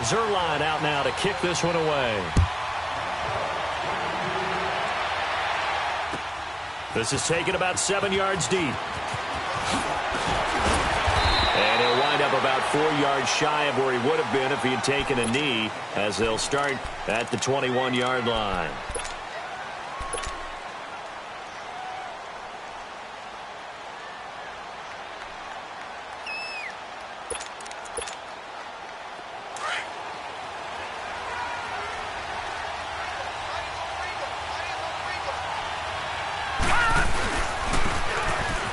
Zerline out now to kick this one away. This is taken about 7 yards deep. And he'll wind up about 4 yards shy of where he would have been if he had taken a knee, as they'll start at the 21-yard line.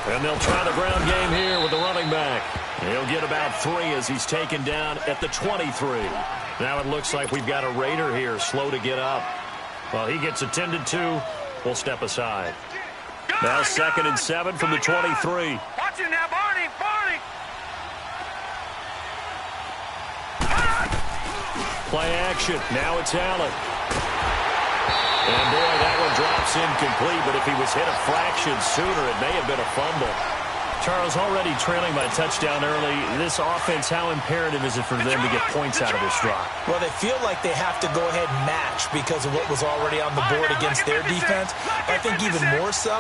And they'll try the ground game here with the running back. He'll get about 3 as he's taken down at the 23. Now it looks like we've got a Raider here, slow to get up. Well, he gets attended to. We'll step aside. Now 2nd and 7 from the 23. Watch him now, Barney! Play action. Now it's Allen. And, boy, that one drops incomplete, but if he was hit a fraction sooner, it may have been a fumble. Charles, already trailing by touchdown early. This offense, how imperative is it for them to get points out of this drive? Well, they feel like they have to go ahead and match because of what was already on the board against their defense. But I think even more so,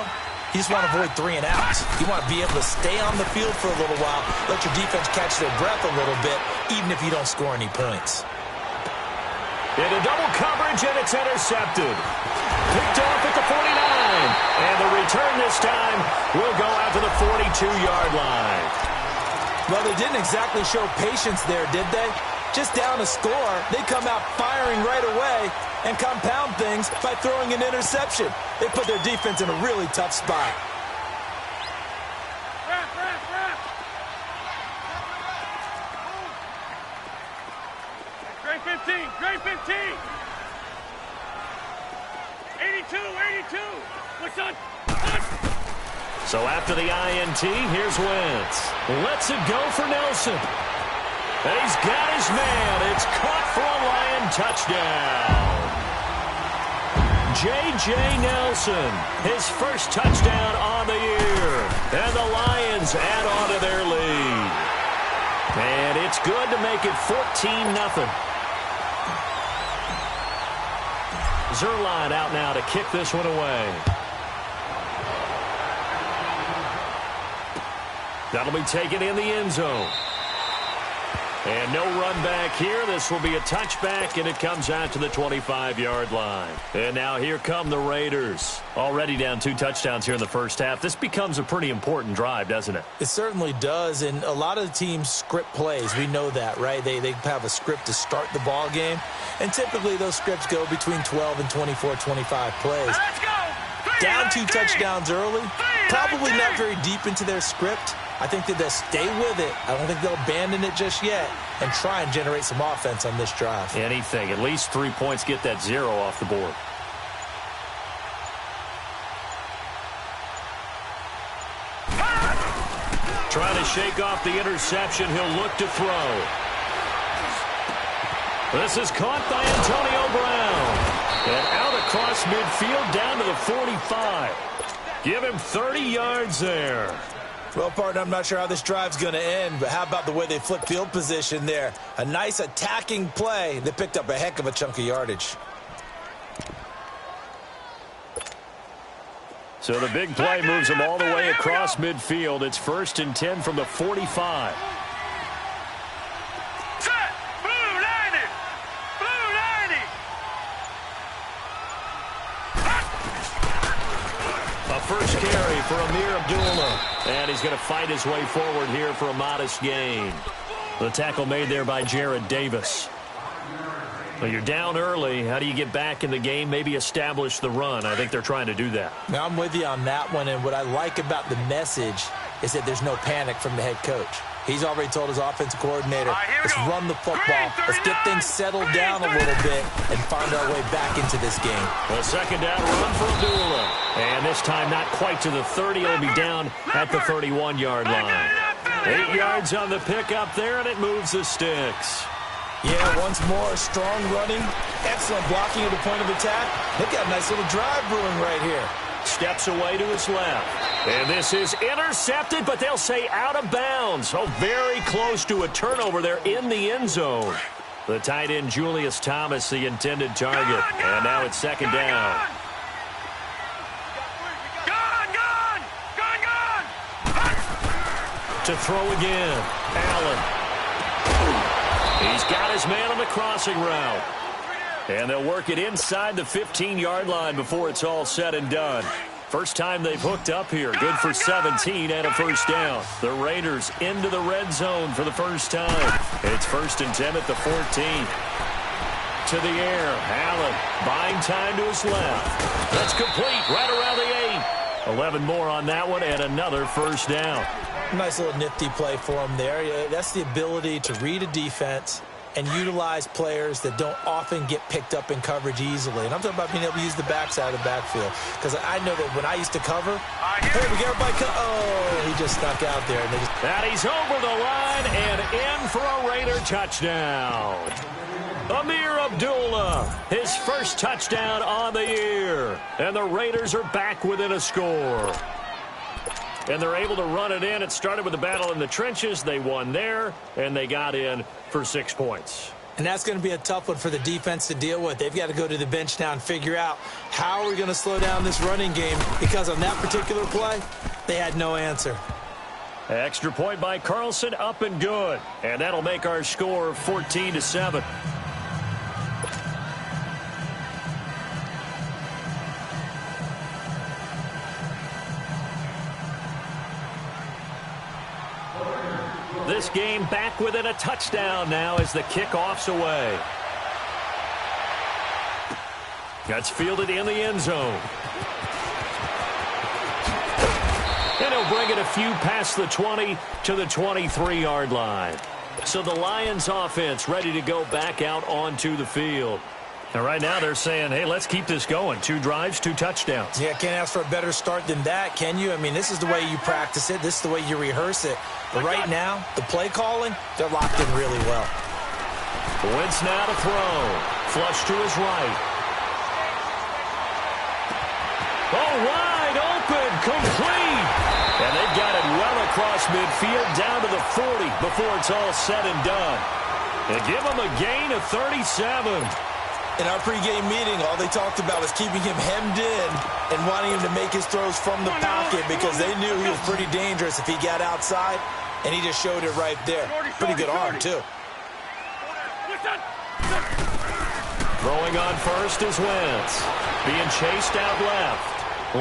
you just want to avoid 3 and outs. You want to be able to stay on the field for a little while, let your defense catch their breath a little bit, even if you don't score any points. Into double coverage, and it's intercepted. Picked off at the 49. And the return this time will go out to the 42-yard line. Well, they didn't exactly show patience there, did they? Just down a score, they come out firing right away and compound things by throwing an interception. They put their defense in a really tough spot. Great 15! 82! What's on? So after the INT, here's Wentz. Lets it go for Nelson. And he's got his man. It's caught for a Lion touchdown. J.J. Nelson, his first touchdown on the year. And the Lions add on to their lead. And it's good to make it 14-0. Zerline out now to kick this one away. That'll be taken in the end zone. And no run back here. This will be a touchback, and it comes out to the 25-yard line. And now here come the Raiders. Already down 2 touchdowns here in the first half. This becomes a pretty important drive, doesn't it? It certainly does, and a lot of the teams script plays. We know that, right? They have a script to start the ball game, and typically those scripts go between 12 and 24, 25 plays. Let's go! Down 2 touchdowns early, probably not very deep into their script. I think that they'll stay with it. I don't think they'll abandon it just yet and try and generate some offense on this drive. Anything. At least 3 points, get that 0 off the board. Trying to shake off the interception. He'll look to throw. This is caught by Antonio Brown. And out across midfield down to the 45. Give him 30 yards there. Well, partner, I'm not sure how this drive's going to end, but how about the way they flip field position there? A nice attacking play. They picked up a heck of a chunk of yardage. So the big play moves them all the way across midfield. It's 1st and 10 from the 45. Set! Blue 90! Blue 90! A first carry for Amir Abdullah. And he's going to fight his way forward here for a modest gain. The tackle made there by Jared Davis. Well, you're down early. How do you get back in the game? Maybe establish the run. I think they're trying to do that. Now, I'm with you on that one, and what I like about the message is that there's no panic from the head coach. He's already told his offensive coordinator, let's run the football. Let's get things settled down a little bit and find our way back into this game. A second down run for Abdullah. And this time not quite to the 30. It'll be down at the 31-yard line. 8 yards on the pickup there, and it moves the sticks. Yeah, once more, strong running, excellent blocking at the point of attack. They've got a nice little drive brewing right here. Steps away to his left. And this is intercepted, but they'll say out of bounds. Oh, very close to a turnover there in the end zone. The tight end, Julius Thomas, the intended target. And now it's second down. To throw again. Allen. He's got his man on the crossing route. And they'll work it inside the 15-yard line before it's all said and done. First time they've hooked up here. Good for 17 and a first down. The Raiders into the red zone for the first time. It's 1st and 10 at the 14. To the air. Allen buying time to his left. That's complete right around the 8. 11 more on that one and another first down. Nice little nifty play for him there. That's the ability to read a defense and utilize players that don't often get picked up in coverage easily. And I'm talking about being able to use the backside of the backfield. Because I know that when I used to cover, hey, we get everybody he just stuck out there. And he's over the line and in for a Raider touchdown. Amir Abdullah, his first touchdown on the year. And the Raiders are back within a score. And they're able to run it in. It started with a battle in the trenches. They won there, and they got in for 6 points. And that's going to be a tough one for the defense to deal with. They've got to go to the bench now and figure out how are we going to slow down this running game, because on that particular play, they had no answer. Extra point by Carlson, up and good. And that'll make our score 14-7. This game back within a touchdown now as the kickoff's away. That's fielded in the end zone. And he'll bring it a few past the 20 to the 23-yard line. So the Lions offense ready to go back out onto the field. And right now they're saying, hey, let's keep this going. 2 drives, 2 touchdowns. Yeah, can't ask for a better start than that, can you? I mean, this is the way you practice it. This is the way you rehearse it. But right now, the play calling, they're locked in really well. Wentz now to throw. Flush to his right. Oh, wide open, complete. And they've got it well across midfield, down to the 40 before it's all said and done. And give them a gain of 37. In our pregame meeting, all they talked about was keeping him hemmed in and wanting him to make his throws from the pocket because they knew he was pretty dangerous if he got outside, and he just showed it right there. Pretty good arm, too. Throwing on first is Wentz. Being chased out left.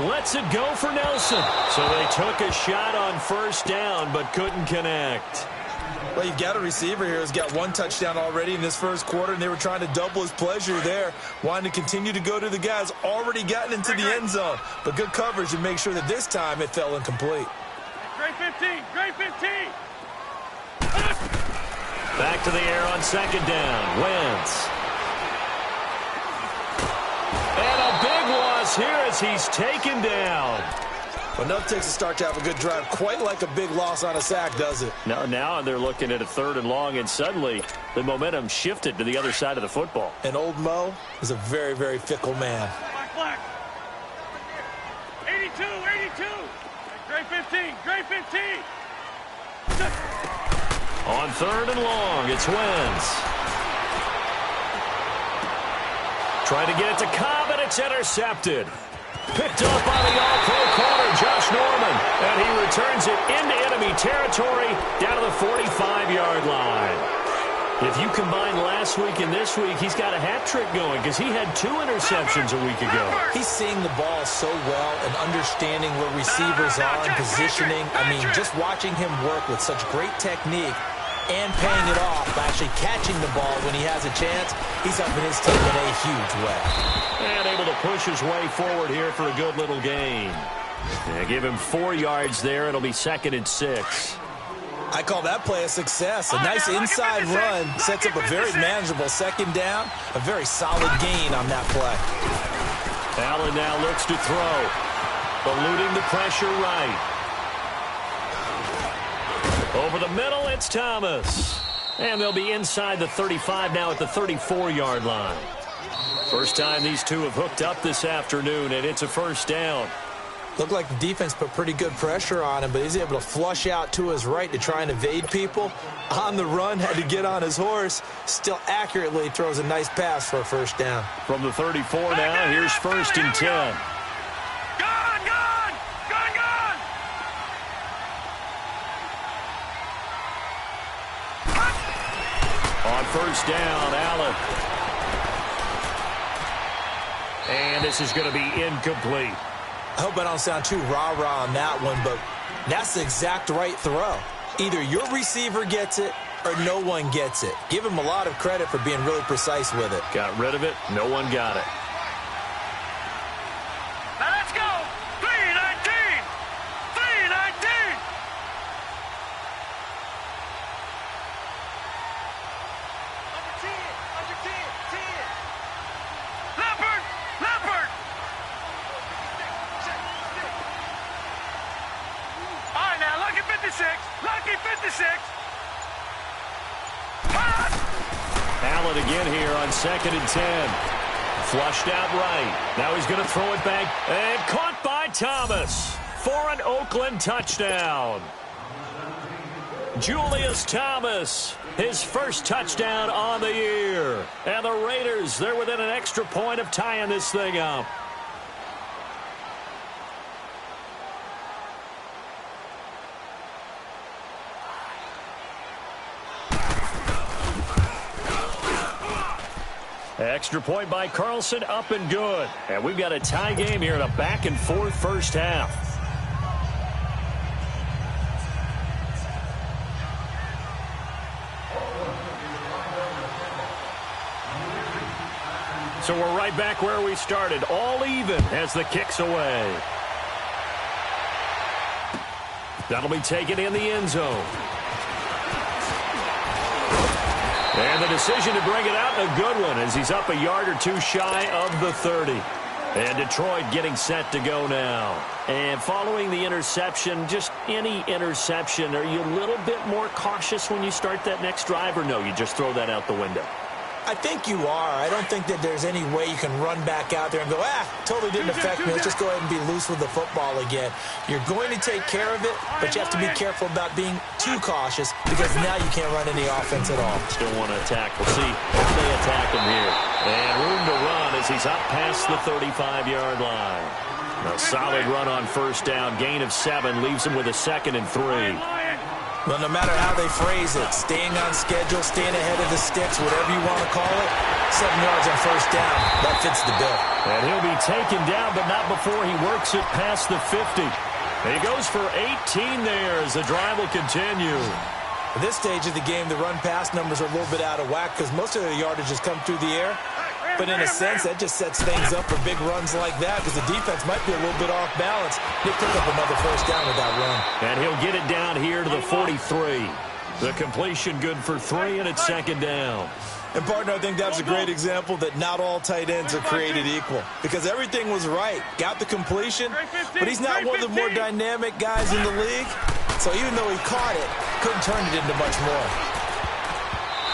Lets it go for Nelson. So they took a shot on first down but couldn't connect. Well, you've got a receiver here who's got 1 touchdown already in this first quarter, and they were trying to double his pleasure there, wanting to continue to go to the guys already gotten into the end zone. But good coverage to make sure that this time it fell incomplete. Great 15, great 15. Back to the air on second down. Wentz. And a big loss here as he's taken down. Well, enough takes a start to have a good drive. Quite like a big loss on a sack, does it? Now they're looking at a 3rd and long, and suddenly the momentum shifted to the other side of the football. And old Mo is a very, very fickle man. Black. 82, 82. Great 15, great 15. On 3rd and long, it's Wentz. Trying to get it to Cobb, and it's intercepted. Picked up by the all-pro corner, Josh Norman. And he returns it into enemy territory down to the 45-yard line. If you combine last week and this week, he's got a hat trick going because he had 2 interceptions a week ago. He's seeing the ball so well and understanding where receivers are and positioning. I mean, just watching him work with such great technique and paying it off, actually catching the ball when he has a chance, he's helping his team in a huge way. And able to push his way forward here for a good little gain. Yeah, give him 4 yards there. It'll be 2nd and 6. I call that play a success. A nice inside run sets up a very manageable second down. A very solid gain on that play. Allen now looks to throw. Eluding the pressure right. Over the middle, it's Thomas. And they'll be inside the 35 now at the 34-yard line. First time these two have hooked up this afternoon, and it's a first down. Looked like the defense put pretty good pressure on him, but he's able to flush out to his right to try and evade people. On the run, had to get on his horse. Still accurately throws a nice pass for a first down. From the 34 now, here's 1st and 10. Gone! On 1st down, Allen. And this is going to be incomplete. I hope I don't sound too rah-rah on that one, but that's the exact right throw. Either your receiver gets it or no one gets it. Give him a lot of credit for being really precise with it. Got rid of it. No one got it. Now let's go! 319! 319! Under 10! Leopard! All right, now, lucky 56. Lucky 56. Allen again here on 2nd and 10. Flushed out right. Now he's going to throw it back. And caught by Thomas for an Oakland touchdown. Julius Thomas, his first touchdown on the year. And the Raiders, they're within an extra point of tying this thing up. Extra point by Carlson, up and good. And we've got a tie game here in a back-and-forth first half. So we're right back where we started, all even as the kick's away. That'll be taken in the end zone. And the decision to bring it out, a good one, as he's up a yard or two shy of the 30. And Detroit getting set to go now. And following the interception, just any interception, are you a little bit more cautious when you start that next drive, or no, you just throw that out the window? I think you are. I don't think that there's any way you can run back out there and go, totally didn't affect me. Let's just go ahead and be loose with the football again. You're going to take care of it, but you have to be careful about being too cautious because now you can't run any offense at all. Still want to attack. We'll see how they attack him here. And room to run as he's up past the 35-yard line. A solid run on first down. Gain of 7 leaves him with a 2nd and 3. Well, no matter how they phrase it, staying on schedule, staying ahead of the sticks, whatever you want to call it, 7 yards on first down, that fits the bill. And he'll be taken down, but not before he works it past the 50. He goes for 18 there as the drive will continue. At this stage of the game, the run-pass numbers are a little bit out of whack because most of the yardage has come through the air. But in a sense, that just sets things up for big runs like that because the defense might be a little bit off balance. They pick up another first down with that run. And he'll get it down here to the 43. The completion good for 3, and it's 2nd down. And, partner, I think that's a great example that not all tight ends are created equal because everything was right. Got the completion, but he's not one of the more dynamic guys in the league. So even though he caught it, couldn't turn it into much more.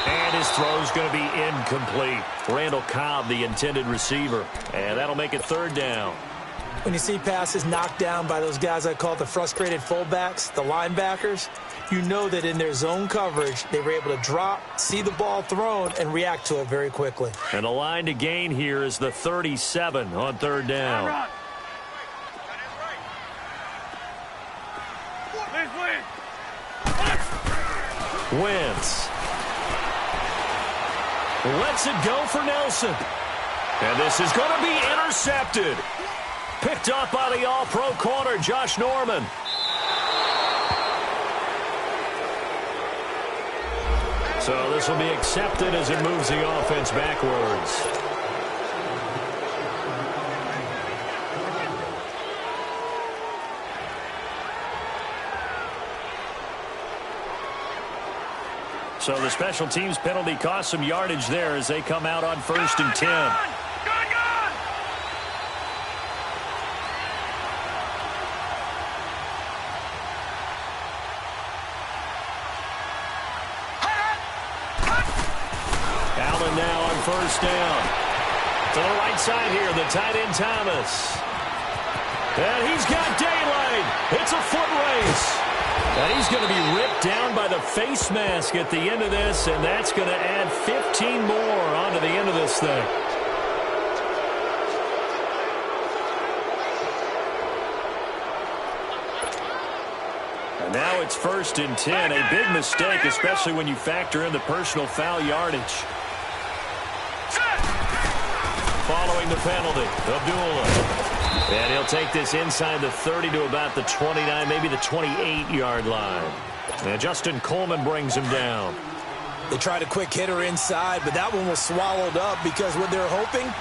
And his throw's going to be incomplete. Randall Cobb, the intended receiver. And that'll make it 3rd down. When you see passes knocked down by those guys I call the frustrated fullbacks, the linebackers, you know that in their zone coverage, they were able to drop, see the ball thrown, and react to it very quickly. And the line to gain here is the 37 on 3rd down. Wentz lets it go for Nelson. And this is going to be intercepted. Picked up by the all-pro corner, Josh Norman. So this will be accepted as it moves the offense backwards. So the special teams penalty cost some yardage there as they come out on 1st and 10. Allen now on 1st down. To the right side here, the tight end Thomas. And he's got daylight. It's a foot race. And he's going to be ripped down by the face mask at the end of this, and that's going to add 15 more onto the end of this thing. And now it's 1st and 10. A big mistake, especially when you factor in the personal foul yardage. Following the penalty, Abdullah. And he'll take this inside the 30 to about the 29, maybe the 28-yard line. And Justin Coleman brings him down. They tried a quick hitter inside, but that one was swallowed up because what they're hoping,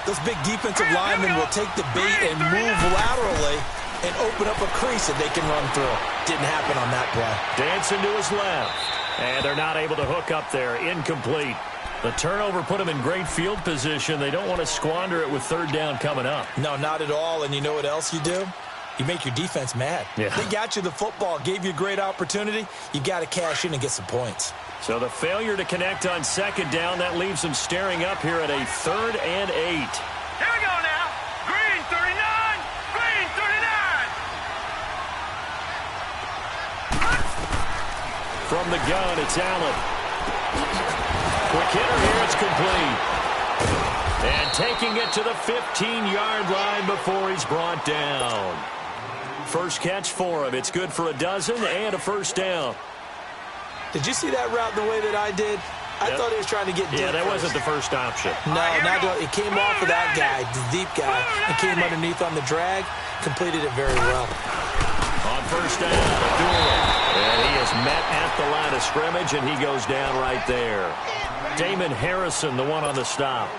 those big defensive linemen will take the bait and move laterally and open up a crease that they can run through. Didn't happen on that play. Dancing to his left. And they're not able to hook up there. Incomplete. The turnover put them in great field position. They don't want to squander it with 3rd down coming up. No, not at all. And you know what else you do? You make your defense mad. Yeah. They got you the football, gave you a great opportunity. You got to cash in and get some points. So the failure to connect on 2nd down, that leaves them staring up here at a 3rd and 8. Here we go now. Green 39. Green 39. From the gun, it's Allen. Quick hitter here, it's complete. And taking it to the 15-yard line before he's brought down. First catch for him. It's good for a dozen and a 1st down. Did you see that route the way that I did? I thought he was trying to get deep. Yeah, that wasn't the first option. No, it came off of that guy, the deep guy, and came underneath on the drag. Completed it very well. On 1st down, Abdullah. And he is met at the line of scrimmage, and he goes down right there. Damon Harrison, the one on the stop.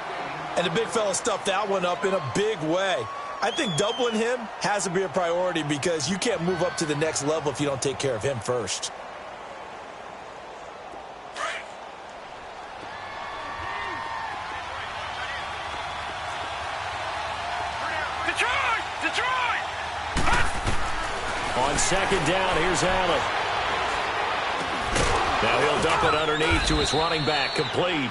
And the big fella stuffed that one up in a big way. I think doubling him has to be a priority because you can't move up to the next level if you don't take care of him first. Detroit! On 2nd down, here's Allen. Now he'll dump it underneath to his running back, complete.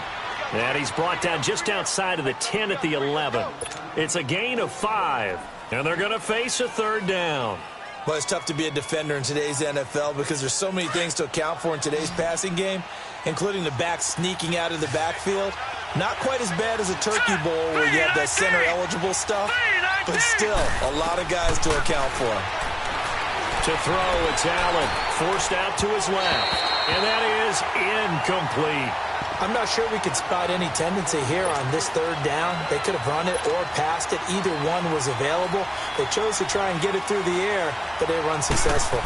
And he's brought down just outside of the 10 at the 11. It's a gain of 5, and they're going to face a 3rd down. Well, it's tough to be a defender in today's NFL because there's so many things to account for in today's passing game, including the back sneaking out of the backfield. Not quite as bad as a Turkey Bowl where you have the center-eligible stuff, but still a lot of guys to account for. To throw, it's Allen, forced out to his left, and that is incomplete. I'm not sure we could spot any tendency here on this 3rd down. They could have run it or passed it. Either one was available. They chose to try and get it through the air, but they were unsuccessful.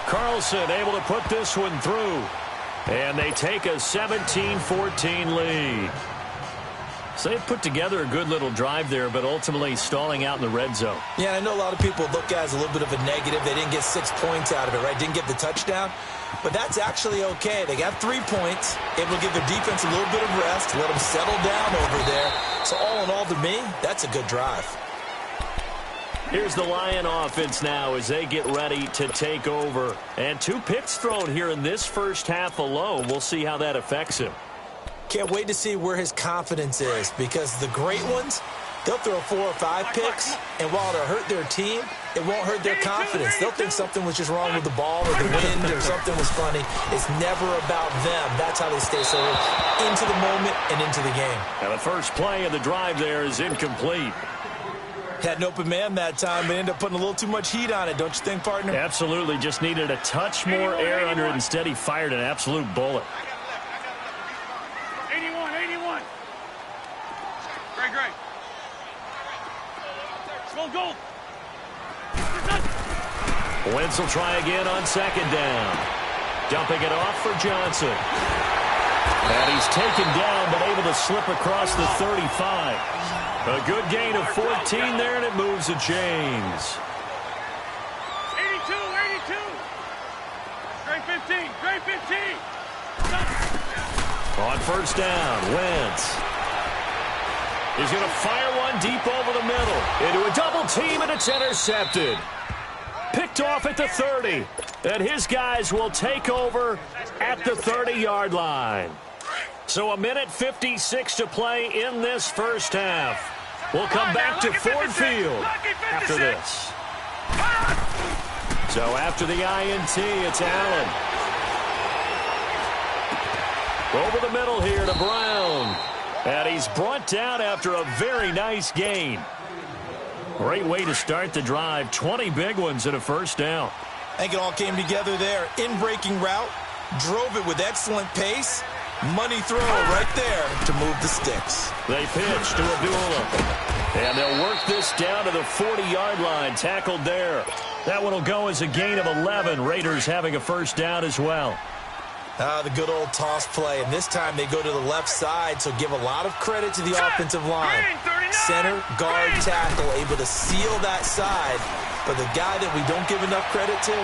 Carlson able to put this one through, and they take a 17-14 lead. So they put together a good little drive there, but ultimately stalling out in the red zone. Yeah, I know a lot of people look at it as a little bit of a negative. They didn't get 6 points out of it, right? Didn't get the touchdown. But that's actually okay. They got 3 points. Able to give their defense a little bit of rest, let them settle down over there. So all in all, to me, that's a good drive. Here's the Lion offense now as they get ready to take over. And 2 picks thrown here in this first half alone. We'll see how that affects him. Can't wait to see where his confidence is because the great ones, they'll throw 4 or 5 picks, and while it'll hurt their team, it won't hurt their confidence. They'll think something was just wrong with the ball or the wind or something was funny. It's never about them. That's how they stay so into the moment and into the game. Now the first play of the drive there is incomplete. Had an open man that time, but ended up putting a little too much heat on it, don't you think, partner? Absolutely. Just needed a touch more air under it. Instead, he fired an absolute bullet. 81. Great. Go. Wentz will try again on 2nd down. Dumping it off for Johnson. And he's taken down, but able to slip across the 35. A good gain of 14 there, and it moves the chains. 82. Great 15. On 1st down, Wentz. He's going to fire one deep over the middle. Into a double team, and it's intercepted. Picked off at the 30. And his guys will take over at the 30-yard line. So 1:56 to play in this first half. We'll come back to Ford Field after this. So after the INT, it's Allen. Over the middle here to Brown. And he's brought down after a very nice gain. Great way to start the drive. 20 big ones and a first down. I think it all came together there. In-breaking route, drove it with excellent pace. Money throw right there to move the sticks. They pitch to Abdullah. And they'll work this down to the 40-yard line. Tackled there. That one will go as a gain of 11. Raiders having a first down as well. The good old toss play. And this time they go to the left side, so give a lot of credit to the offensive line. Center, guard, tackle, able to seal that side. But the guy that we don't give enough credit to,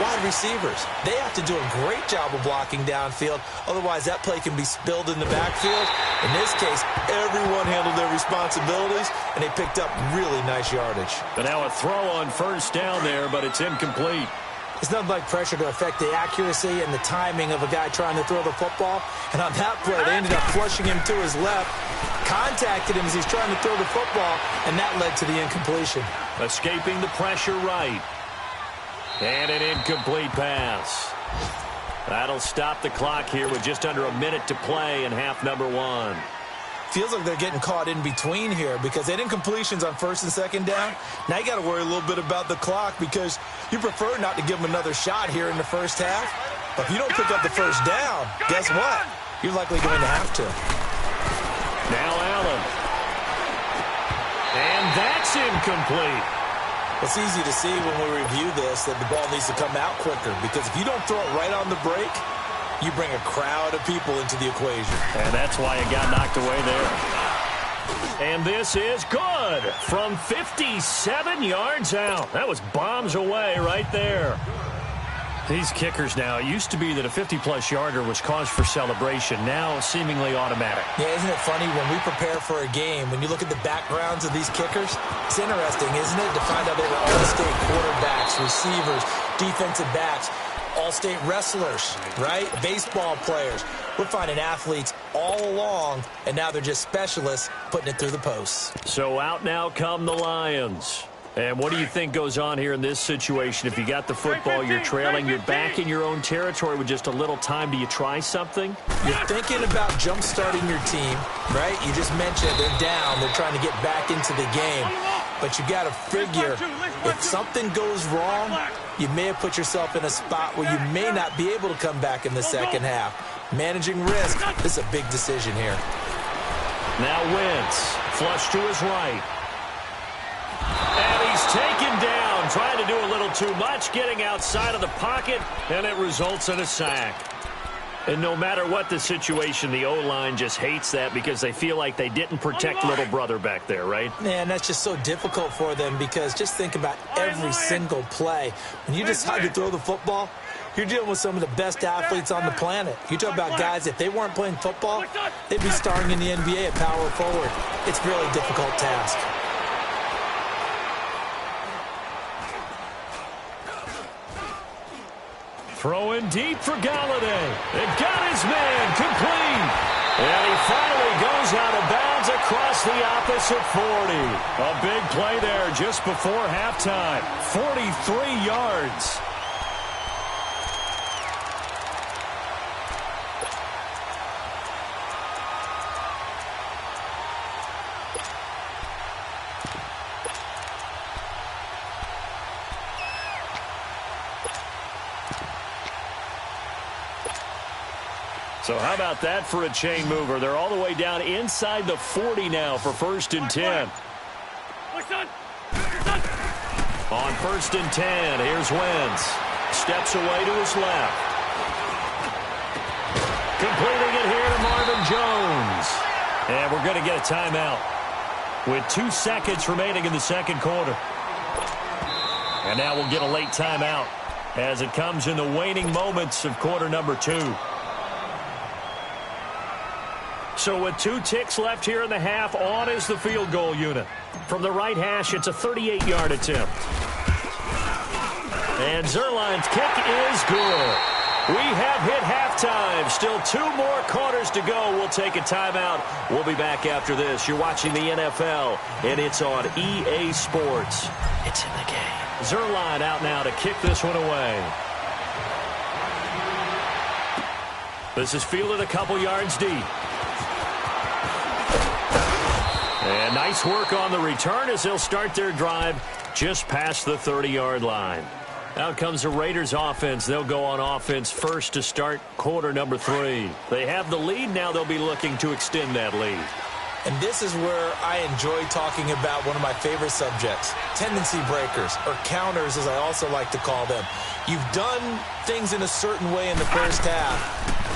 wide receivers. They have to do a great job of blocking downfield. Otherwise, that play can be spilled in the backfield. In this case, everyone handled their responsibilities, and they picked up really nice yardage. But now a throw on first down there, but it's incomplete. It's nothing like pressure to affect the accuracy and the timing of a guy trying to throw the football. And on that play, they ended up flushing him to his left, contacted him as he's trying to throw the football, and that led to the incompletion. Escaping the pressure right. And an incomplete pass. That'll stop the clock here with just under a minute to play in half number one. Feels like they're getting caught in between here because they had incompletions on first and second down. Now you got to worry a little bit about the clock because you prefer not to give them another shot here in the first half. But if you don't pick up the first down, guess what? You're likely going to have to. Now Allen. And that's incomplete. It's easy to see when we review this that the ball needs to come out quicker because if you don't throw it right on the break, you bring a crowd of people into the equation. And that's why it got knocked away there. And this is good from 57 yards out. That was bombs away right there. These kickers now, it used to be that a 50-plus yarder was cause for celebration. Now seemingly automatic. Yeah, isn't it funny when we prepare for a game, when you look at the backgrounds of these kickers, it's interesting, isn't it, to find out they were all-state quarterbacks, receivers, defensive backs, all-state wrestlers, right? Baseball players. We're finding athletes all along, and now they're just specialists putting it through the posts. So out now come the Lions. And what do you think goes on here in this situation? If you got the football, you're trailing, you're back in your own territory with just a little time. Do you try something? You're thinking about jump-starting your team, right? You just mentioned they're down. They're trying to get back into the game. But you got to figure, if something goes wrong, you may have put yourself in a spot where you may not be able to come back in the second half. Managing risk, this is a big decision here. Now Wentz, flush to his right. And he's taken down, trying to do a little too much, getting outside of the pocket, and it results in a sack. And no matter what the situation, the O-line just hates that because they feel like they didn't protect little brother back there, right? Man, that's just so difficult for them because just think about every single play. When you decide to throw the football, you're dealing with some of the best athletes on the planet. You talk about guys, if they weren't playing football, they'd be starring in the NBA at power forward. It's a really difficult task. Throwing deep for Galladay. It got his man complete. And he finally goes out of bounds across the opposite 40. A big play there just before halftime. 43 yards. So how about that for a chain mover? They're all the way down inside the 40 now for 1st and 10. On 1st and 10, here's Wentz. Steps away to his left. Completing it here to Marvin Jones. And we're going to get a timeout with 2 seconds remaining in the second quarter. And now we'll get a late timeout as it comes in the waning moments of quarter number 2. So with 2 ticks left here in the half, on is the field goal unit. From the right hash, it's a 38-yard attempt. And Zerline's kick is good. We have hit halftime. Still 2 more quarters to go. We'll take a timeout. We'll be back after this. You're watching the NFL, and it's on EA Sports. It's in the game. Zerline out now to kick this one away. This is fielded a couple yards deep. And nice work on the return as they'll start their drive just past the 30-yard line. Out comes the Raiders offense. They'll go on offense first to start quarter number 3. They have the lead. Now they'll be looking to extend that lead. And this is where I enjoy talking about one of my favorite subjects, tendency breakers, or counters as I also like to call them. You've done things in a certain way in the first half,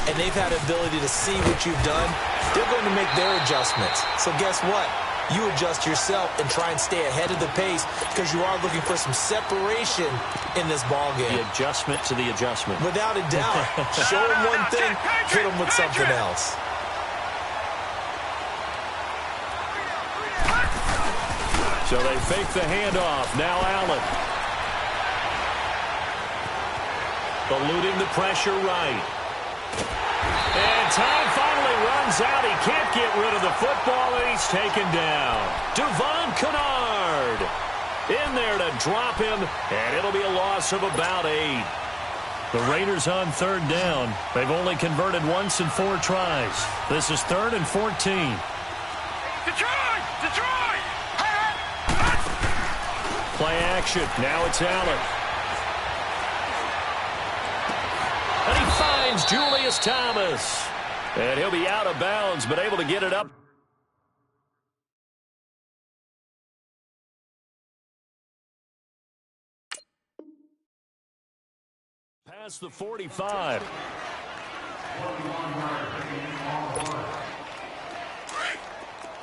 and they've had ability to see what you've done. They're going to make their adjustments. So guess what? You adjust yourself and try and stay ahead of the pace because you are looking for some separation in this ball game. The adjustment to the adjustment. Without a doubt. Show them one thing, hit them with something else. So they fake the handoff. Now Allen. Eluding the pressure right. And time finally runs out. He can't get rid of the football, and he's taken down. Devon Kennard in there to drop him, and it'll be a loss of about 8. The Raiders on 3rd down. They've only converted once in 4 tries. This is 3rd and 14. Detroit! Detroit! Play action. Now it's Allen. And he finds Julius Thomas. And he'll be out of bounds, but able to get it up. Past the 45.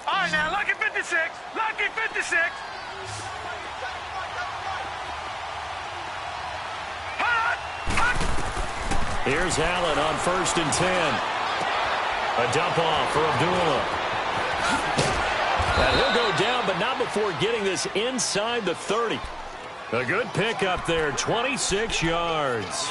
All right, now, lucky 56. Lucky 56. Here's Allen on 1st and 10. A dump off for Abdullah. And he'll go down, but not before getting this inside the 30. A good pickup there, 26 yards.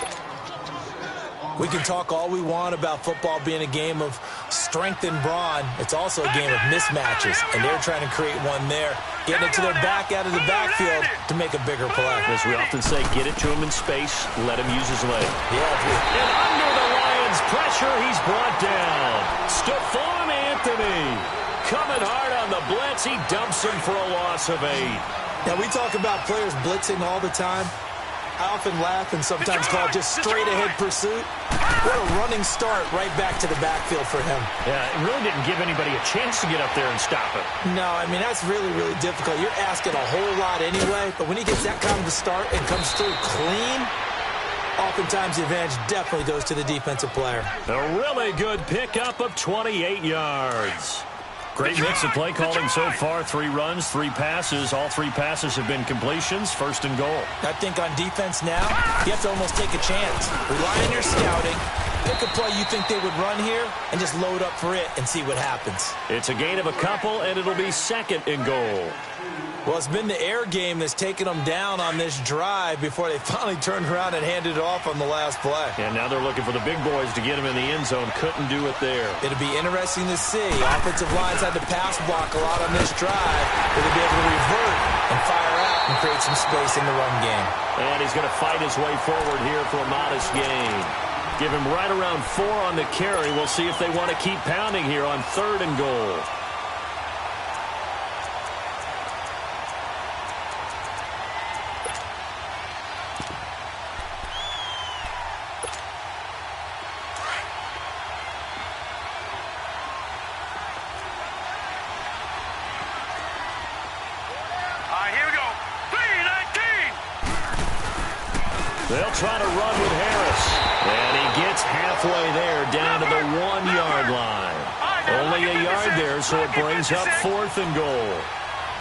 We can talk all we want about football being a game of strength and brawn. It's also a game of mismatches, and they're trying to create one there, getting it to their back out of the backfield to make a bigger play. As we often say, get it to him in space, let him use his leg. Yeah. And under the Lions' pressure, he's brought down. Stephon Anthony coming hard on the blitz. He dumps him for a loss of 8. Now, we talk about players blitzing all the time. I often laugh and sometimes call it just straight-ahead pursuit. What a running start right back to the backfield for him. Yeah, it really didn't give anybody a chance to get up there and stop it. No, I mean, that's really, really difficult. You're asking a whole lot anyway, but when he gets that kind of a start and comes through clean, oftentimes the advantage definitely goes to the defensive player. A really good pickup of 28 yards. Great mix of play calling so far. 3 runs, 3 passes. All 3 passes have been completions. 1st and goal. I think on defense now, you have to almost take a chance. Rely on your scouting. Pick a play you think they would run here and just load up for it and see what happens. It's a gain of a couple, and it'll be 2nd and goal. Well, it's been the air game that's taken them down on this drive before they finally turned around and handed it off on the last play. And now they're looking for the big boys to get him in the end zone. Couldn't do it there. It'll be interesting to see. Offensive lines had to pass block a lot on this drive. Will they be able to revert and fire out and create some space in the run game? And he's going to fight his way forward here for a modest gain. Give him right around 4 on the carry. We'll see if they want to keep pounding here on 3rd and goal. They'll try to run with Harris. And he gets halfway there down to the 1-yard line. Only a yard there, so it brings up 4th and goal.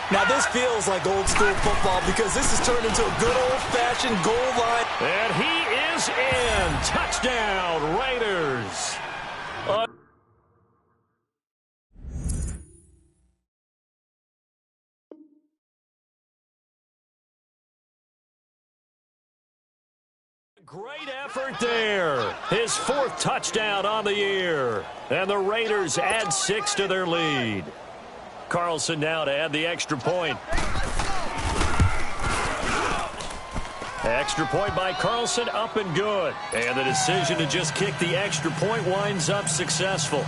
Now this feels like old school football because this has turned into a good old-fashioned goal line. And he is in. Touchdown, Raiders. Great effort there. His 4th touchdown on the year. And the Raiders add 6 to their lead. Carlson now to add the extra point. Extra point by Carlson, up and good. And the decision to just kick the extra point winds up successful.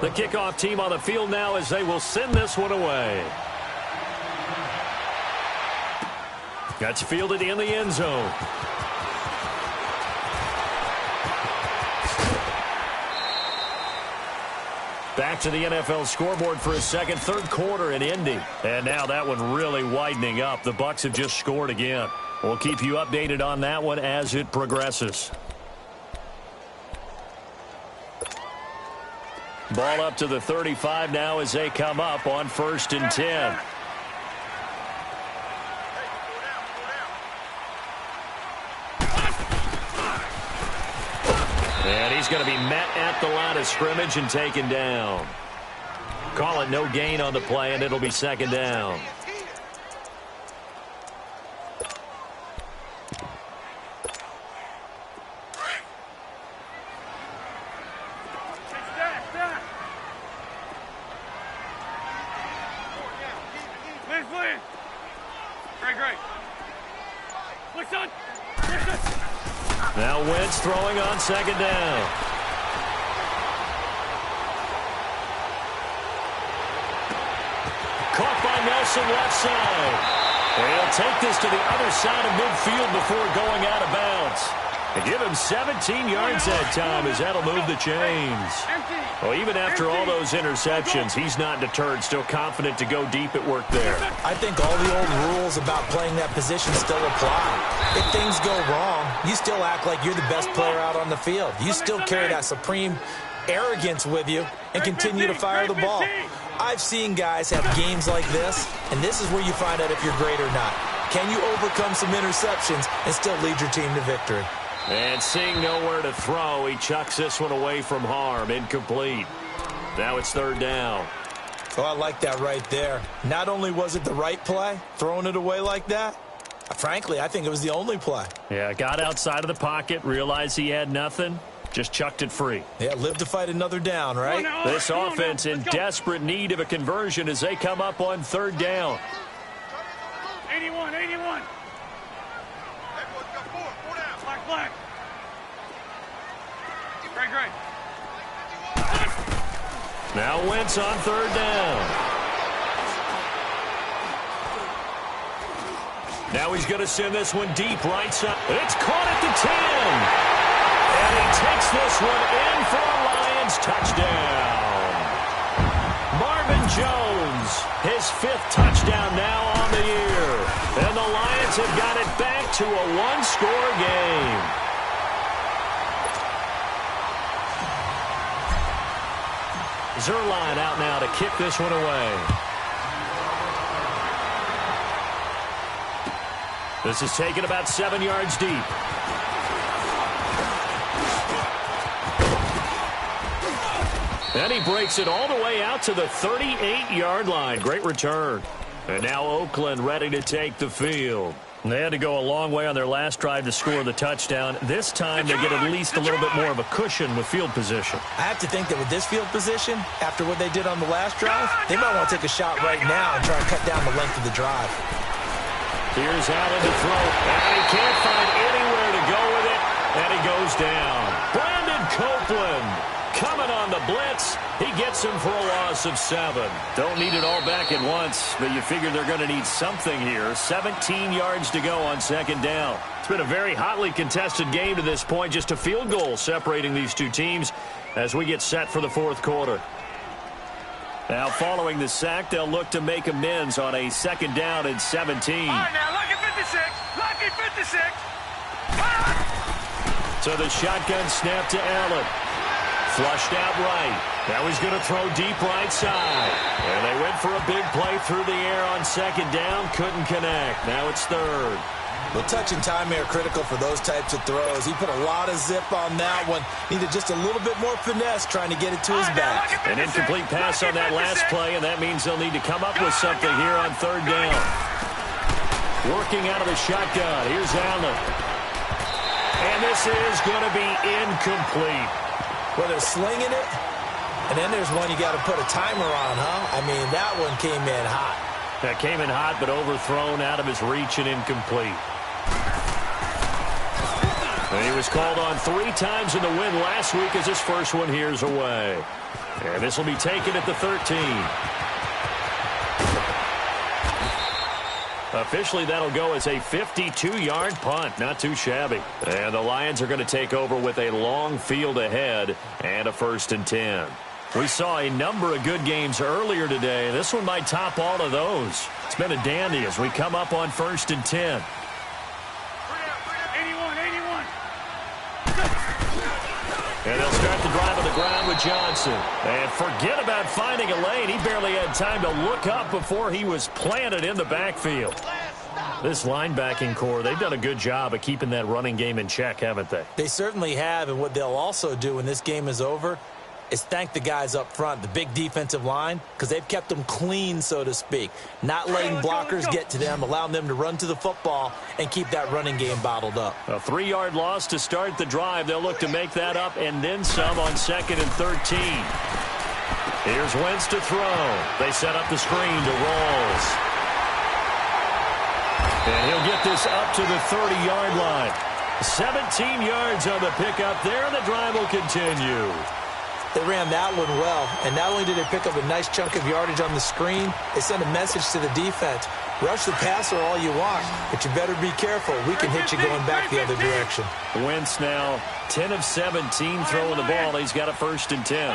The kickoff team on the field now as they will send this one away. That's fielded in the end zone. Back to the NFL scoreboard for a second, 3rd quarter in Indy. And now that one really widening up. The Bucs have just scored again. We'll keep you updated on that one as it progresses. Ball up to the 35 now as they come up on 1st and 10. And he's going to be met at the line of scrimmage and taken down. Call it no gain on the play, and it'll be 2nd down. Now Wentz throwing on 2nd down. Caught by Nelson left side. He'll take this to the other side of midfield before going out of bounds. And give him 17 yards that time as that'll move the chains. Well, even after all those interceptions, he's not deterred, still confident to go deep at work there. I think all the old rules about playing that position still apply. If things go wrong, you still act like you're the best player out on the field. You still carry that supreme arrogance with you and continue to fire the ball. I've seen guys have games like this, and this is where you find out if you're great or not. Can you overcome some interceptions and still lead your team to victory? And seeing nowhere to throw, he chucks this one away from harm. Incomplete. Now it's 3rd down. Oh, I like that right there. Not only was it the right play, throwing it away like that, frankly, I think it was the only play. Yeah, got outside of the pocket, realized he had nothing, just chucked it free. Yeah, live to fight another down, right? This offense in desperate need of a conversion as they come up on 3rd down. 81. Black. Great. Now Wentz on 3rd down. Now he's going to send this one deep right side. It's caught at the 10. And he takes this one in for a Lions touchdown. Marvin Jones, his 5th touchdown now on the year. And the Lions have got it back to a 1-score game. Zerline out now to kick this one away. This is taken about 7 yards deep. And he breaks it all the way out to the 38-yard line. Great return. And now Oakland ready to take the field. They had to go a long way on their last drive to score the touchdown. This time they get at least a little bit more of a cushion with field position. I have to think that with this field position, after what they did on the last drive, they might want to take a shot right now and try to cut down the length of the drive. Here's Allen to throw, and he can't find anywhere to go with it, and he goes down. Brandon Copeland coming on the blitz. He gets him for a loss of 7. Don't need it all back at once, but you figure they're going to need something here. 17 yards to go on 2nd down. It's been a very hotly contested game to this point. Just a field goal separating these two teams as we get set for the 4th quarter. Now, following the sack, they'll look to make amends on a 2nd down and 17. All right, now, lucky 56. Lucky 56. So the shotgun snap to Allen. Flushed out right. Now he's going to throw deep right side. And they went for a big play through the air on 2nd down. Couldn't connect. Now it's 3rd. Well, touch and time are critical for those types of throws. He put a lot of zip on that one. Needed just a little bit more finesse trying to get it to his back. An incomplete pass on that last play, and that means they'll need to come up with something here on third down. Working out of the shotgun. Here's Allen. And this is going to be incomplete. Well, they're slinging it, and then there's one you got to put a timer on, huh? I mean, that one came in hot. That came in hot, but overthrown out of his reach and incomplete. And he was called on 3 times in the win last week as his first one here's away. And this will be taken at the 13. Officially, that'll go as a 52-yard punt. Not too shabby. And the Lions are going to take over with a long field ahead and a 1st and 10. We saw a number of good games earlier today. This one might top all of those. It's been a dandy as we come up on 1st and 10. 81. And they'll start the drive on the ground with Johnson. And forget about finding a lane. He barely had time to look up before he was planted in the backfield. This linebacking core, they've done a good job of keeping that running game in check, haven't they? They certainly have, and what they'll also do when this game is over is thank the guys up front, the big defensive line, because they've kept them clean, so to speak. Not letting blockers get to them, allowing them to run to the football and keep that running game bottled up. A 3-yard loss to start the drive. They'll look to make that up and then some on 2nd and 13. Here's Wentz to throw. They set up the screen to Rawls. And he'll get this up to the 30-yard line. 17 yards on the pickup there, and the drive will continue. They ran that one well, and not only did they pick up a nice chunk of yardage on the screen, they sent a message to the defense. Rush the passer all you want, but you better be careful. We can hit you going back the other direction. Wentz now 10 of 17 throwing the ball. He's got a 1st and 10.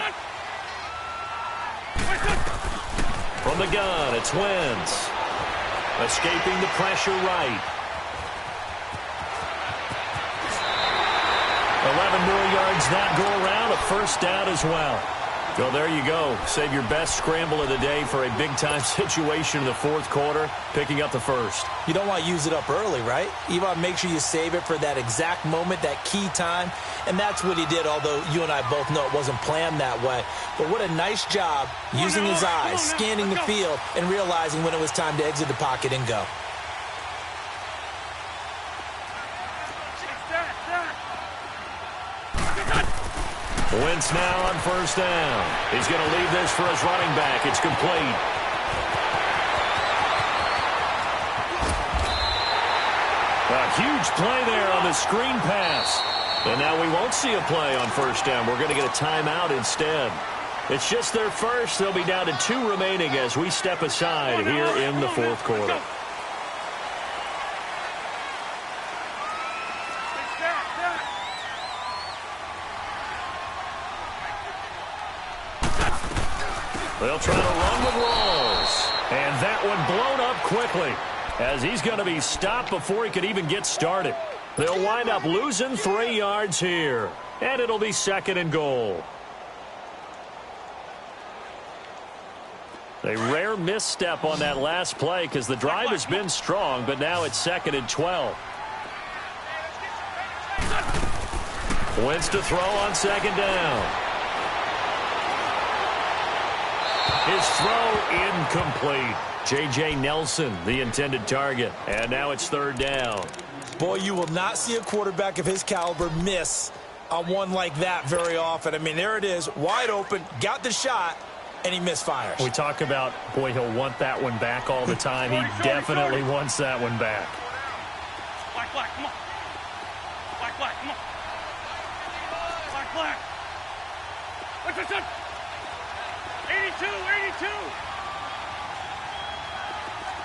From the gun, it's Wentz. Escaping the pressure right. 11 more yards that go around, a 1st down as well. Well, there you go. Save your best scramble of the day for a big-time situation in the 4th quarter, picking up the 1st. You don't want to use it up early, right? You want to make sure you save it for that exact moment, that key time, and that's what he did, although you and I both know it wasn't planned that way. But what a nice job using his eyes, scanning the field, and realizing when it was time to exit the pocket and go. Wentz now on 1st down. He's going to leave this for his running back. It's complete. A huge play there on the screen pass. And now we won't see a play on 1st down. We're going to get a timeout instead. It's just their first. They'll be down to 2 remaining as we step aside here in the 4th quarter. They'll try to run with Rawls. And that one blown up quickly as he's going to be stopped before he could even get started. They'll wind up losing 3 yards here. And it'll be 2nd and goal. A rare misstep on that last play because the drive has been strong, but now it's 2nd and 12. Wentz to throw on 2nd down. His throw incomplete. J.J. Nelson, the intended target. And now it's 3rd down. Boy, you will not see a quarterback of his caliber miss on one like that very often. I mean, there it is, wide open, got the shot, and he misfires. We talk about, boy, he'll want that one back all the time. He definitely wants that one back. Black, come on. Black, come on. Black. What's this? 82.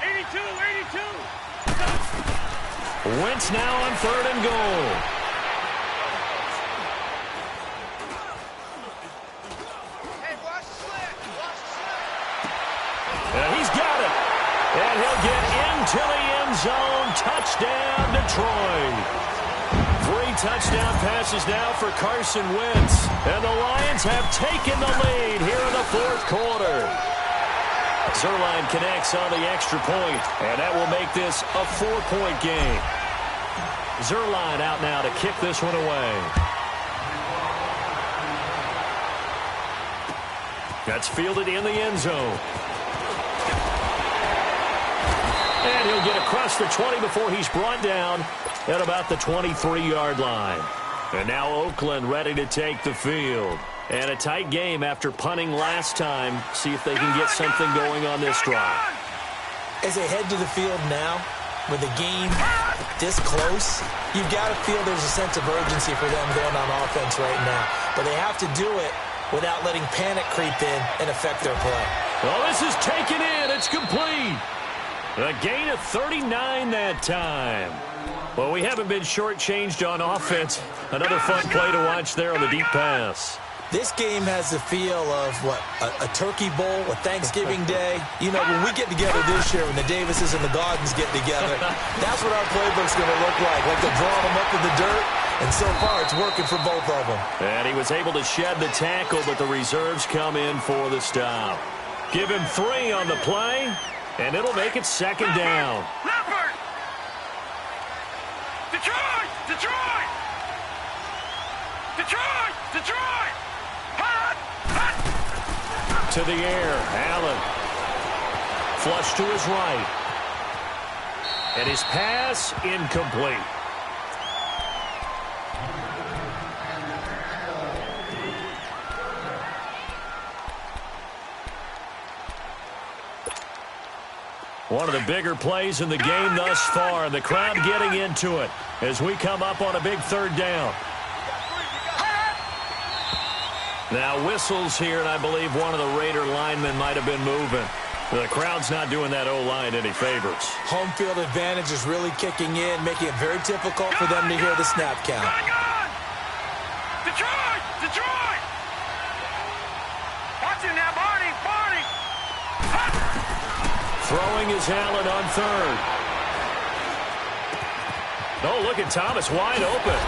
82. Wentz now on 3rd and goal. Hey, watch the slant. And he's got it. And he'll get into the end zone. Touchdown, Detroit. 3 touchdown passes now for Carson Wentz. And the Lions have taken the lead here in the 4th quarter. Zerline connects on the extra point, and that will make this a 4-point game. Zerline out now to kick this one away. That's fielded in the end zone. And he'll get across the 20 before he's brought down at about the 23-yard line. And now Oakland ready to take the field. And a tight game after punting last time. See if they can get something going on this drive. As they head to the field now, with the game this close, you've got to feel there's a sense of urgency for them going on offense right now. But they have to do it without letting panic creep in and affect their play. Well, this is taken in. It's complete. A gain of 39 that time. Well, we haven't been shortchanged on offense. Another fun play to watch there on the deep pass. This game has the feel of, a turkey bowl, a Thanksgiving Day. You know, when we get together this year, when the Davises and the Gardens get together, that's what our playbook's going to look like they're drawing them up in the dirt, and so far it's working for both of them. And he was able to shed the tackle, but the reserves come in for the stop. Give him 3 on the play, and it'll make it second down. Leopard! Detroit! Detroit! Detroit! Detroit! Hot! Hot! To the air, Allen. Flush to his right. And his pass incomplete. One of the bigger plays in the game thus far. The crowd getting into it as we come up on a big third down. Now whistles here, and I believe one of the Raider linemen might have been moving. The crowd's not doing that O-line any favors. Home field advantage is really kicking in, making it very difficult for them to hear the snap count. Detroit! Detroit! Watch it now, Barney! Barney! Throwing is Allen on third. Oh, look at Thomas wide open.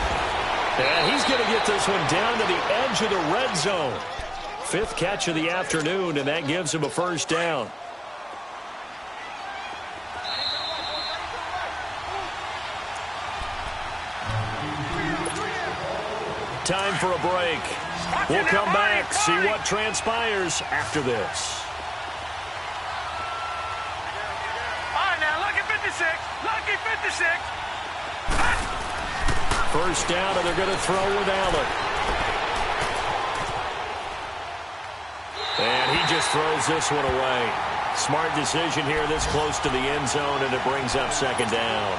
And he's going to get this one down to the edge of the red zone. 5th catch of the afternoon, and that gives him a first down. Time for a break. We'll come back, see what transpires after this. Lucky 56. First down, and they're going to throw with Allen. And he just throws this one away. Smart decision here this close to the end zone, and it brings up second down.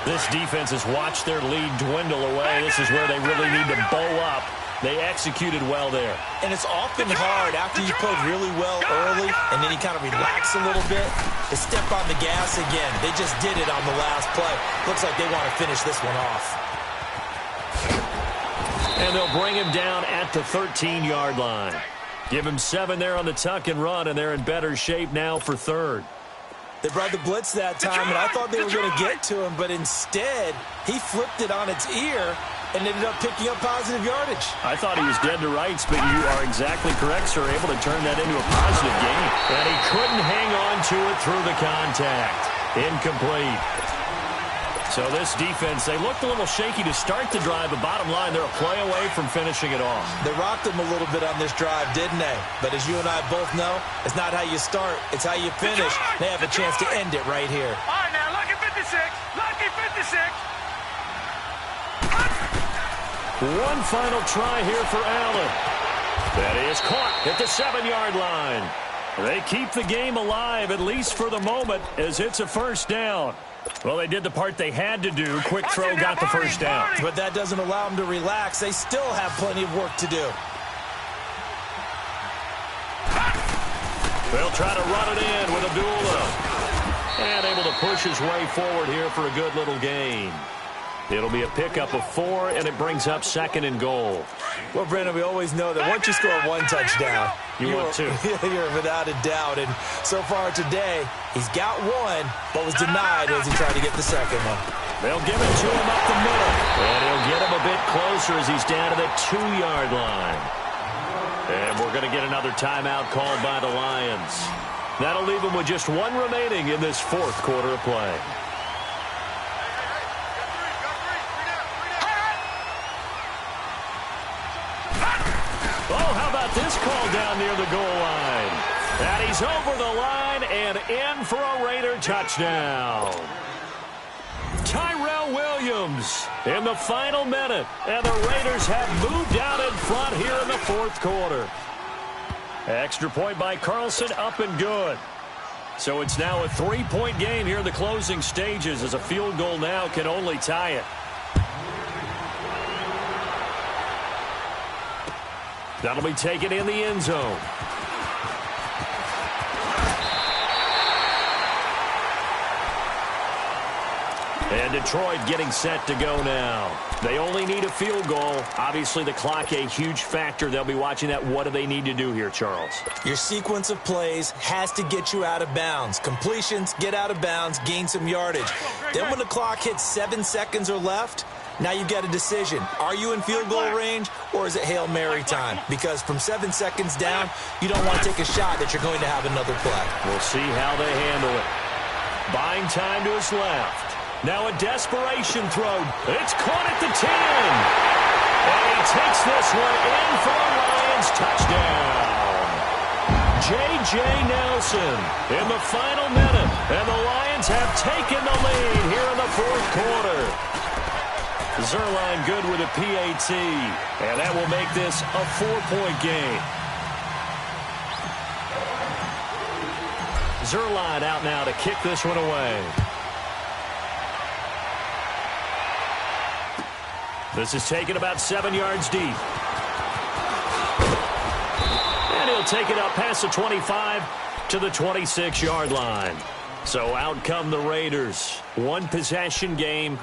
This defense has watched their lead dwindle away. This is where they really need to bow up. They executed well there. And it's often hard after you played really well early and then you kind of relax a little bit to step on the gas again. They just did it on the last play. Looks like they want to finish this one off. And they'll bring him down at the 13-yard line. Give him 7 there on the tuck and run, and they're in better shape now for third. They brought the blitz that time, and I thought they were going to get to him, but instead he flipped it on its ear and ended up picking up positive yardage. I thought he was dead to rights, but you are exactly correct, sir. Able to turn that into a positive gain. And he couldn't hang on to it through the contact. Incomplete. So this defense, they looked a little shaky to start the drive, but bottom line, they're a play away from finishing it off. They rocked them a little bit on this drive, didn't they? But as you and I both know, it's not how you start, it's how you finish. They have a chance to end it right here. All right, now, lucky 56. Lucky 56. One final try here for Allen. That is caught at the 7-yard line. They keep the game alive, at least for the moment, as it's a first down. Well, they did the part they had to do. Quick throw got the first down. But that doesn't allow them to relax. They still have plenty of work to do. They'll try to run it in with Abdullah. And able to push his way forward here for a good little gain. It'll be a pickup of 4, and it brings up 2nd and goal. Well, Brandon, we always know that once you score one touchdown, you're without a doubt. And so far today, he's got one, but was denied as he tried to get the second one. They'll give it to him up the middle. And he'll get him a bit closer as he's down to the 2-yard line. And we're going to get another timeout called by the Lions. That'll leave them with just 1 remaining in this 4th quarter of play. about this call down near the goal line? And he's over the line and in for a Raider touchdown. Tyrell Williams in the final minute, and the Raiders have moved out in front here in the fourth quarter. Extra point by Carlson, up and good. So it's now a 3-point game here in the closing stages, as a field goal now can only tie it. That'll be taken in the end zone. And Detroit getting set to go now. They only need a field goal. Obviously, the clock a huge factor. They'll be watching that. What do they need to do here, Charles? Your sequence of plays has to get you out of bounds. Completions, get out of bounds, gain some yardage. Then when the clock hits 7 seconds or left, now you've got a decision. Are you in field goal range, or is it Hail Mary time? Because from 7 seconds down, you don't want to take a shot that you're going to have another play. We'll see how they handle it. Buying time to his left. Now a desperation throw. It's caught at the 10. And he takes this one in for a Lions touchdown. J.J. Nelson in the final minute. And the Lions have taken the lead here in the fourth quarter. Zerline good with a PAT. And that will make this a 4-point game. Zerline out now to kick this one away. This is taken about 7 yards deep. And he'll take it up past the 25 to the 26-yard line. So out come the Raiders. One possession game.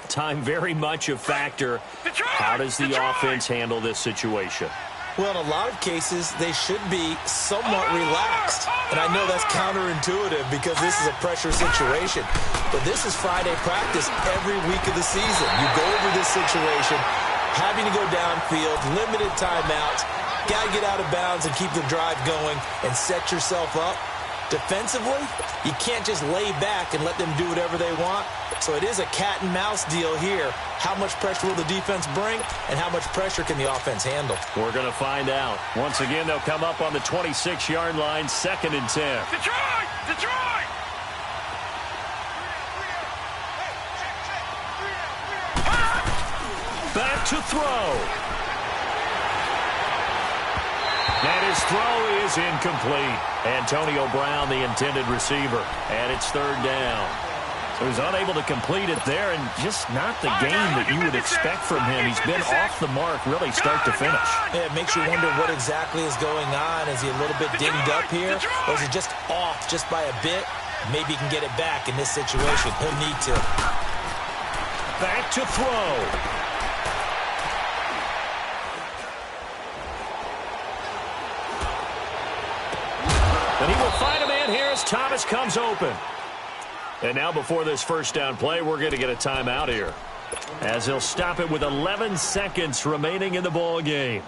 Time very much a factor. How does the offense handle this situation? Well, in a lot of cases, they should be somewhat relaxed. And I know that's counterintuitive because this is a pressure situation. But this is Friday practice every week of the season. You go over this situation, having to go downfield, limited timeouts, got to get out of bounds and keep the drive going and set yourself up. Defensively, you can't just lay back and let them do whatever they want. So it is a cat and mouse deal here. How much pressure will the defense bring, and how much pressure can the offense handle? We're going to find out. Once again, they'll come up on the 26-yard line, 2nd and 10. Detroit! Detroit! Back to throw. And his throw is incomplete. Antonio Brown, the intended receiver. And it's 3rd down. So he's unable to complete it there, and just not the game that you would expect from him. He's been off the mark really start to finish. Yeah, it makes you wonder what exactly is going on. Is he a little bit dinged up here? Or is he just off just by a bit? Maybe he can get it back in this situation. He'll need to. Back to throw. And he will find a man here as Thomas comes open. And now before this first down play, we're going to get a timeout here, as he'll stop it with 11 seconds remaining in the ball game.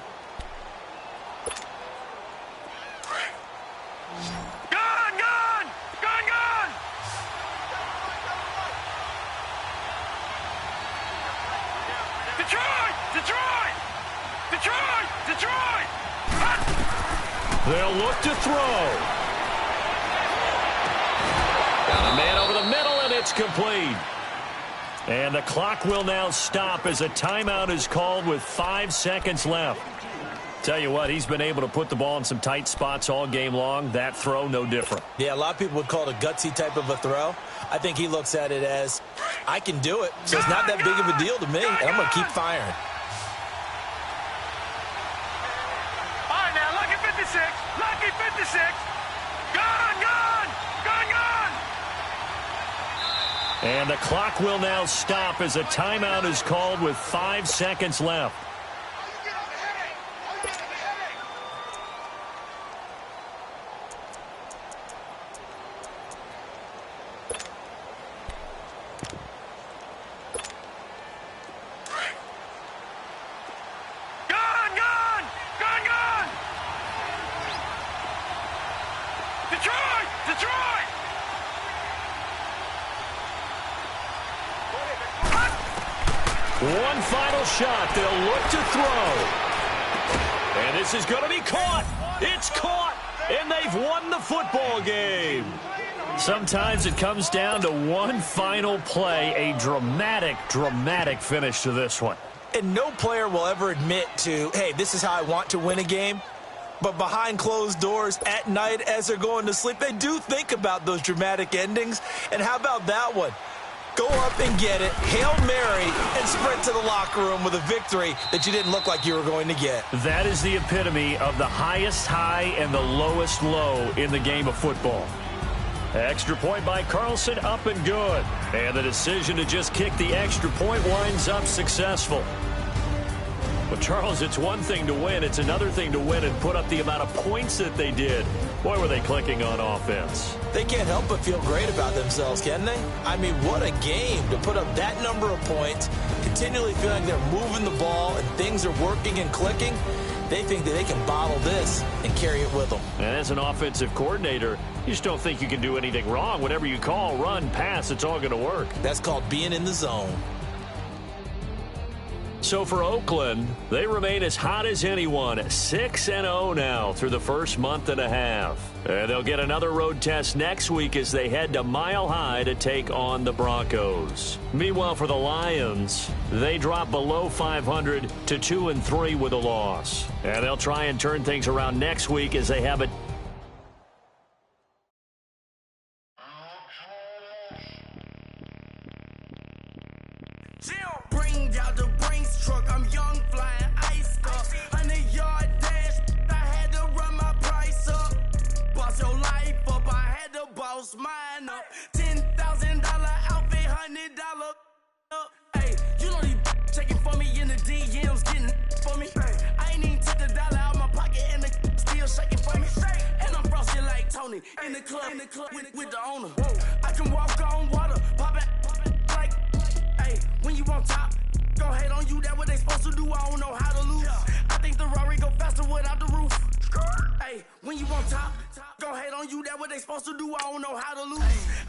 Gone! Detroit! They'll look to throw. Got a man over the middle, and it's complete. And the clock will now stop as a timeout is called with 5 seconds left. Tell you what, he's been able to put the ball in some tight spots all game long. That throw, no different. Yeah, a lot of people would call it a gutsy type of a throw. I think he looks at it as, I can do it, so it's not that big of a deal to me, and I'm going to keep firing. All right, now, lucky 56. Lucky 56. Gone! And the clock will now stop as a timeout is called with 5 seconds left. Gone! Detroit! One final shot. They'll look to throw. And this is going to be caught. It's caught. And they've won the football game. Sometimes it comes down to one final play, a dramatic, dramatic finish to this one. And no player will ever admit to, hey, this is how I want to win a game. But behind closed doors at night as they're going to sleep, they do think about those dramatic endings. And how about that one? Go up and get it, Hail Mary, and sprint to the locker room with a victory that you didn't look like you were going to get. That is the epitome of the highest high and the lowest low in the game of football. Extra point by Carlson, up and good. And the decision to just kick the extra point winds up successful. But, Charles, it's one thing to win. It's another thing to win and put up the amount of points that they did. Boy, were they clicking on offense. They can't help but feel great about themselves, can they? I mean, what a game to put up that number of points, continually feeling they're moving the ball and things are working and clicking. They think that they can bottle this and carry it with them. And as an offensive coordinator, you just don't think you can do anything wrong. Whatever you call, run, pass, it's all going to work. That's called being in the zone. So for Oakland, they remain as hot as anyone, 6-0 now through the first month and a half. And they'll get another road test next week as they head to Mile High to take on the Broncos. Meanwhile, for the Lions, they drop below 500 to 2-3 with a loss. And they'll try and turn things around next week as they have a Bring out the Brinks truck, I'm young, flying iced up. 100-yard dash, I had to run my price up. Boss your life up, I had to boss mine up. $10,000 outfit, $100 up. Hey, you know these checking for me in the DMs, getting for me. I ain't even took the dollar out my pocket and the still shaking for me. And I'm frosty like Tony in the club with the owner. I can walk on water, pop it like. When you on top, gon' hate on you, that what they supposed to do, I don't know how to lose. I think the Rari go faster without the roof. Hey, when you on top, gon' hate on you, that what they supposed to do, I don't know how to lose.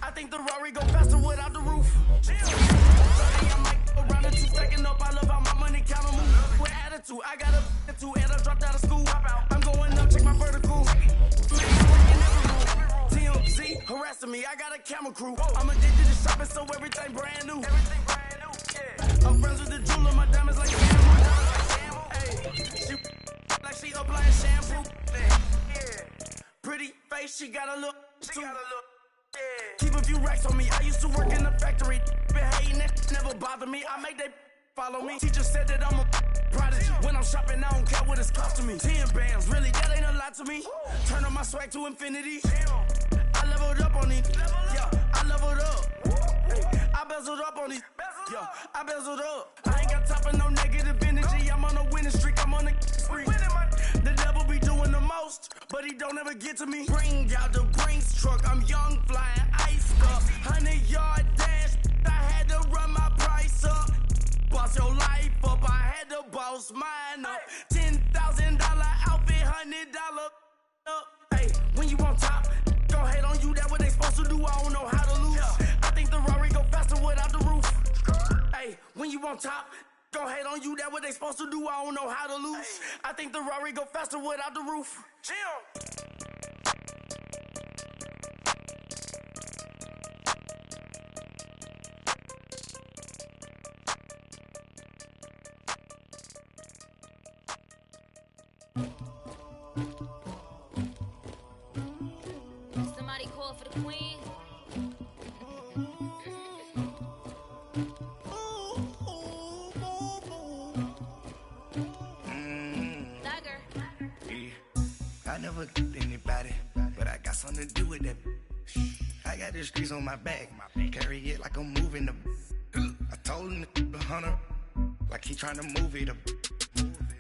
I think the Rari go faster without the roof. I might go around the 2 second up, I love how my money counter move. With attitude, I got a attitude, and I dropped out of school. I'm going up, check my vertical. TMZ harassing me, I got a camera crew. I'm addicted to shopping, so everything brand new. I'm friends with the jeweler, my diamonds like shampoo. Hey, she like she applying shampoo. Pretty face, she got a look. Keep a few racks on me. I used to work in the factory. Been hating it, never bother me. I make they follow me. Teacher said that I'm a prodigy. When I'm shopping, I don't care what it's costing me. 10 bands, really, that ain't a lot to me. Turn on my swag to infinity. I leveled up on these. Yeah, I leveled up. I bezeled up on these. Yo, I bezeled up. I ain't got time for no negative energy. I'm on a winning streak. I'm on a spree. The devil be doing the most, but he don't ever get to me. Bring out the Brinks truck. I'm young, flying iced up. 100-yard dash. I had to run my price up. Boss your life up. I had to boss mine up. $10,000 outfit, $100 up. Hey, when you on top, gon' hate on you. That what they supposed to do. I don't know how to lose. I think the Rari go faster without the roof. Hey, when you on top, gon' hate on you, that what they supposed to do, I don't know how to lose. I think the Rari go faster without the roof. Somebody call for the queen. I never killed anybody, but I got something to do with that. I got the streets on my back, carry it like I'm moving the. I told him to 100, like he trying to move it up.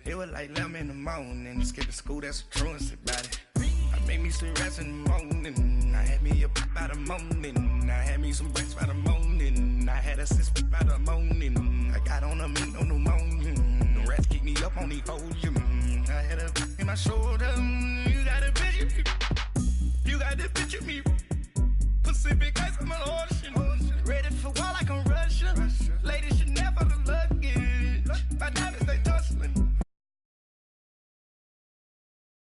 It was like 11 in the morning, skipping school, that's a truancy about it. I made me some rest in the morning, I had me up by the morning, I had me some breakfast by the morning, I had a sister by the morning, I got on a mint on the morning, the rats keep me up on the podium, I had a in my shoulder, you got a picture me,